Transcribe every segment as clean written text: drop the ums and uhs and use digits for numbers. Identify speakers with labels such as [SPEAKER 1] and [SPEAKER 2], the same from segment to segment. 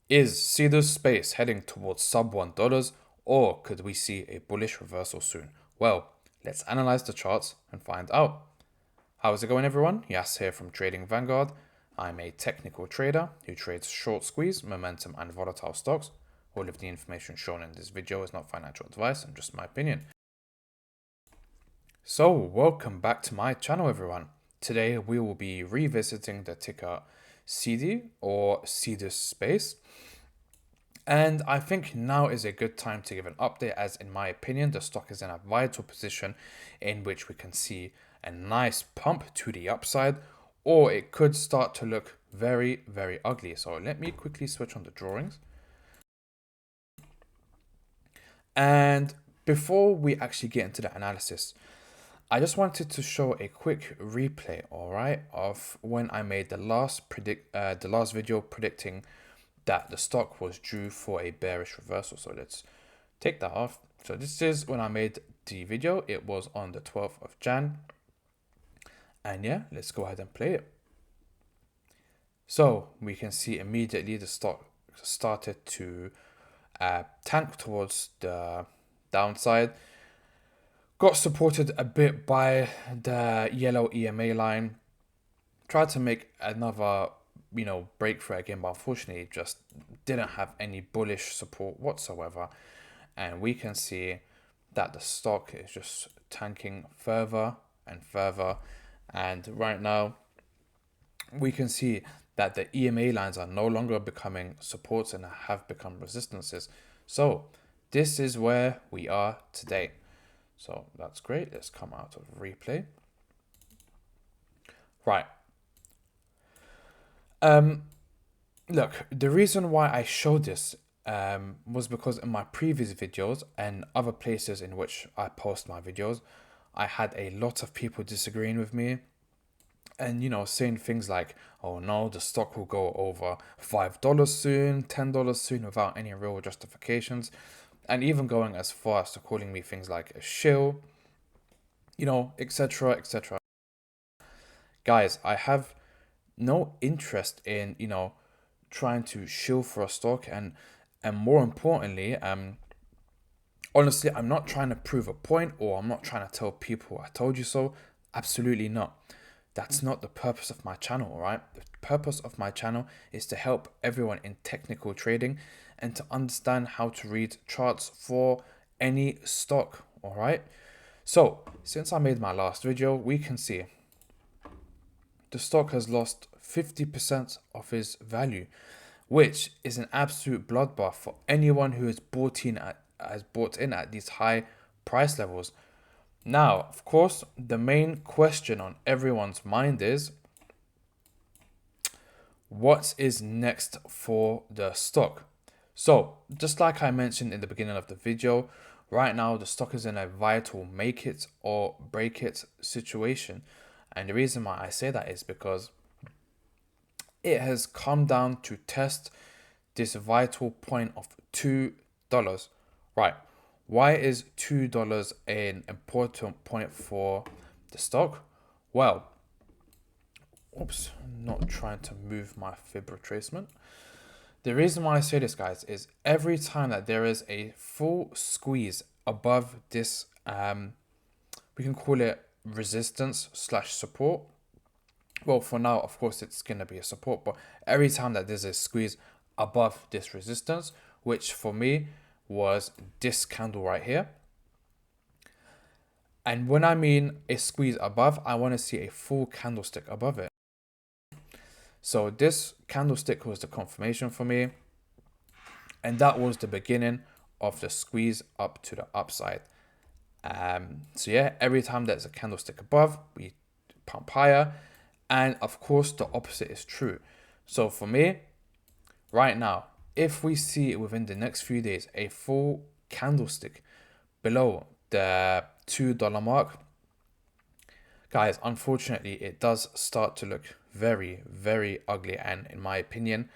[SPEAKER 1] Is SIDUS space heading towards sub $1, or could we see a bullish reversal soon? Well, let's analyze the charts and find out. How is it going, everyone? Yas here from Trading Vanguard. I'm a technical trader who trades short squeeze, momentum, and volatile stocks. All of the information shown in this video is not financial advice and just my opinion. So, welcome back to my channel, everyone. Today we will be revisiting the ticker SIDU or SIDUS space. And I think now is a good time to give an update, as in my opinion, the stock is in a vital position in which we can see a nice pump to the upside, or it could start to look very, very ugly. So let me quickly switch on the drawings. And before we actually get into the analysis, I just wanted to show a quick replay, all right, of when I made the last video predicting that the stock was due for a bearish reversal. So let's take that off. So this is when I made the video. It was on the 12th of Jan. And yeah, let's go ahead and play it. So we can see immediately the stock started to tank towards the downside. Got supported a bit by the yellow EMA line. Tried to make another breakthrough again, but unfortunately it just didn't have any bullish support whatsoever. And we can see that the stock is just tanking further and further. And right now we can see that the EMA lines are no longer becoming supports and have become resistances. So this is where we are today. So that's great. Let's come out of replay. Right. Look, the reason why I showed this was because in my previous videos and other places in which I post my videos, I had a lot of people disagreeing with me and saying things like, oh no, the stock will go over $5 soon, $10 soon, without any real justifications, and even going as far as to calling me things like a shill, etc., etc. Guys, I have no interest in trying to shill for a stock, and more importantly, honestly, I'm not trying to prove a point, or I'm not trying to tell people I told you so. Absolutely not. That's not the purpose of my channel, all right? The purpose of my channel is to help everyone in technical trading and to understand how to read charts for any stock, all right? So since I made my last video, we can see the stock has lost 50% of its value, which is an absolute bloodbath for anyone who has bought in at these high price levels. Now, of course, the main question on everyone's mind is, what is next for the stock? So, just like I mentioned in the beginning of the video, right now the stock is in a vital make it or break it situation. And the reason why I say that is because it has come down to test this vital point of $2. Right. Why is $2 an important point for the stock? Well, oops, I'm not trying to move my fib retracement. The reason why I say this, guys, is every time that there is a full squeeze above this, we can call it resistance / support. Well, for now, of course, it's going to be a support, but every time that there's a squeeze above this resistance, which for me was this candle right here. And when I mean a squeeze above, I want to see a full candlestick above it. So this candlestick was the confirmation for me. And that was the beginning of the squeeze up to the upside. So yeah, every time there's a candlestick above, we pump higher. And of course, the opposite is true. So for me, right now, if we see within the next few days a full candlestick below the $2 mark, guys, unfortunately, it does start to look very, very ugly, and in my opinion,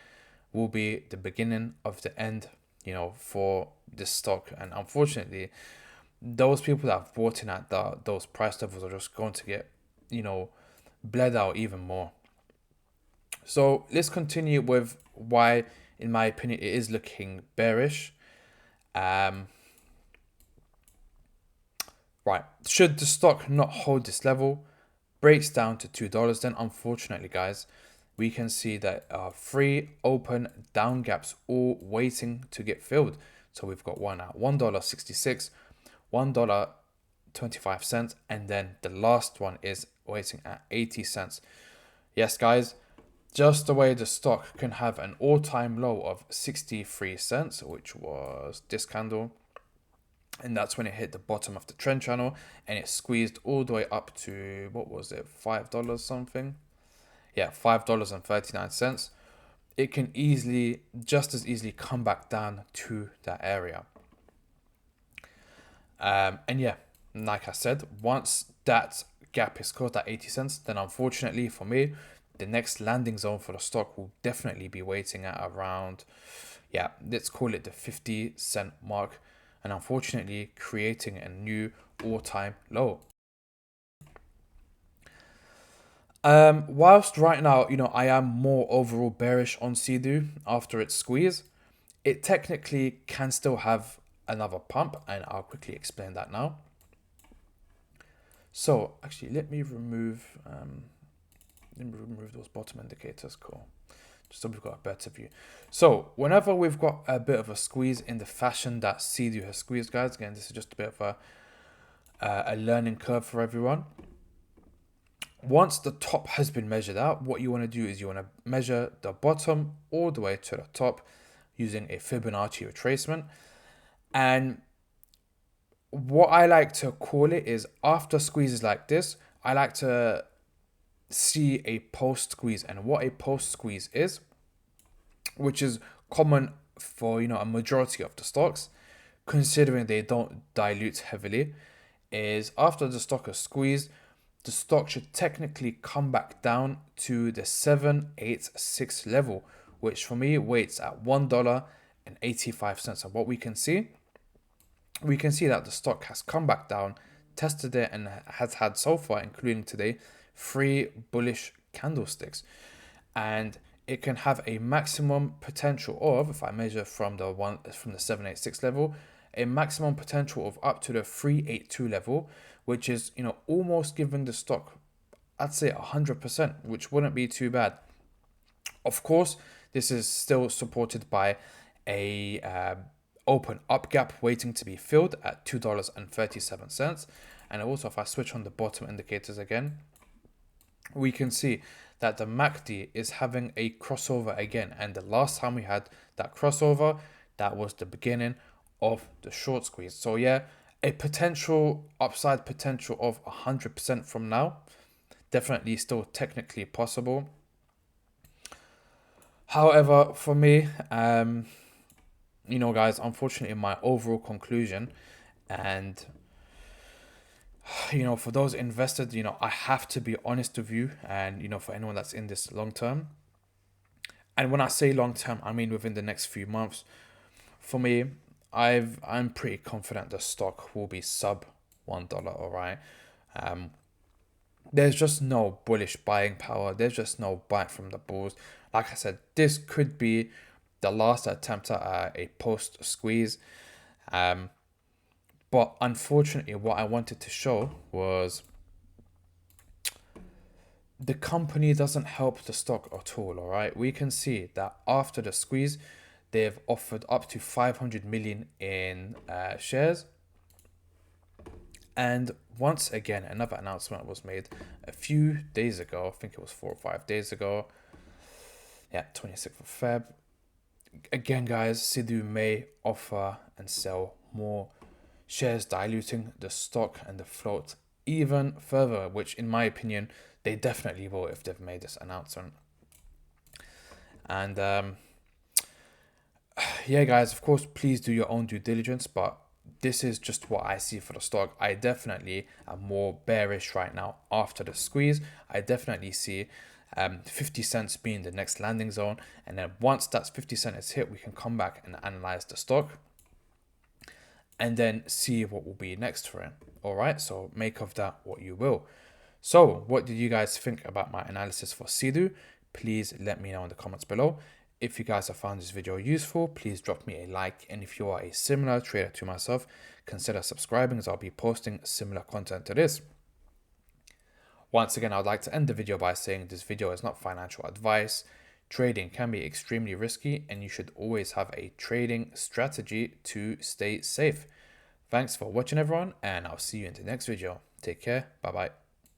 [SPEAKER 1] will be the beginning of the end, for this stock. And unfortunately, those people that have bought in at those price levels are just going to get, bled out even more. So let's continue with why in my opinion, it is looking bearish. Right, should the stock not hold this level, breaks down to $2, then unfortunately, guys, we can see that 3 open down gaps all waiting to get filled. So we've got one at $1.66, $1.25, and then the last one is waiting at 80 cents. Yes, guys, just the way the stock can have an all-time low of 63 cents, which was this candle. And that's when it hit the bottom of the trend channel and it squeezed all the way up to, what was it, $5 something? Yeah, $5.39. It can easily, just as easily, come back down to that area. And yeah, like I said, once that gap is closed at 80 cents, then unfortunately for me, the next landing zone for the stock will definitely be waiting at around, yeah, let's call it the 50-cent mark, and unfortunately creating a new all-time low. Whilst right now, I am more overall bearish on SIDU after its squeeze, it technically can still have another pump, and I'll quickly explain that now. So actually, let me remove those bottom indicators. Cool. Just so we've got a better view. So whenever we've got a bit of a squeeze in the fashion that SIDU has squeezed, guys, again, this is just a bit of a learning curve for everyone. Once the top has been measured out, what you want to do is you want to measure the bottom all the way to the top using a Fibonacci retracement. And what I like to call it is, after squeezes like this, I like to see a post squeeze. And what a post squeeze is, which is common for a majority of the stocks, considering they don't dilute heavily, is after the stock is squeezed, the stock should technically come back down to the 786 level, which for me waits at $1.85. And what we can see that the stock has come back down, tested it, and has had so far, including today, 3 bullish candlesticks. And it can have a maximum potential of, if I measure from the 786 level, a maximum potential of up to the 382 level, which is almost giving the stock, I'd say 100%, which wouldn't be too bad. Of course, this is still supported by a open up gap waiting to be filled at $2.37. And also, if I switch on the bottom indicators again, we can see that the MACD is having a crossover again. And the last time we had that crossover, that was the beginning of the short squeeze. So yeah, a potential upside potential of 100% from now. Definitely still technically possible. However, for me, guys, unfortunately, my overall conclusion, and for those invested, I have to be honest with you, and for anyone that's in this long term. And when I say long term, I mean within the next few months. For me, I'm pretty confident the stock will be sub $1. All right. There's just no bullish buying power. There's just no bite from the bulls. Like I said, this could be the last attempt at a post squeeze. But unfortunately, what I wanted to show was the company doesn't help the stock at all. All right. We can see that after the squeeze, they've offered up to 500 million in shares. And once again, another announcement was made a few days ago. I think it was 4 or 5 days ago. Yeah, 26th of Feb. Again, guys, SIDU may offer and sell more shares, diluting the stock and the float even further, which in my opinion, they definitely will if they've made this announcement. And yeah, guys, of course, please do your own due diligence, but this is just what I see for the stock. I definitely am more bearish right now after the squeeze. I definitely see 50 cents being the next landing zone. And then once that's 50 cents is hit, we can come back and analyze the stock and then see what will be next for it. All right, so make of that what you will. So what did you guys think about my analysis for SIDU? Please let me know in the comments below. If you guys have found this video useful, please drop me a like, and if you are a similar trader to myself, consider subscribing as I'll be posting similar content to this. Once again, I'd like to end the video by saying this video is not financial advice. Trading can be extremely risky and you should always have a trading strategy to stay safe. Thanks for watching everyone, and I'll see you in the next video. Take care. Bye bye.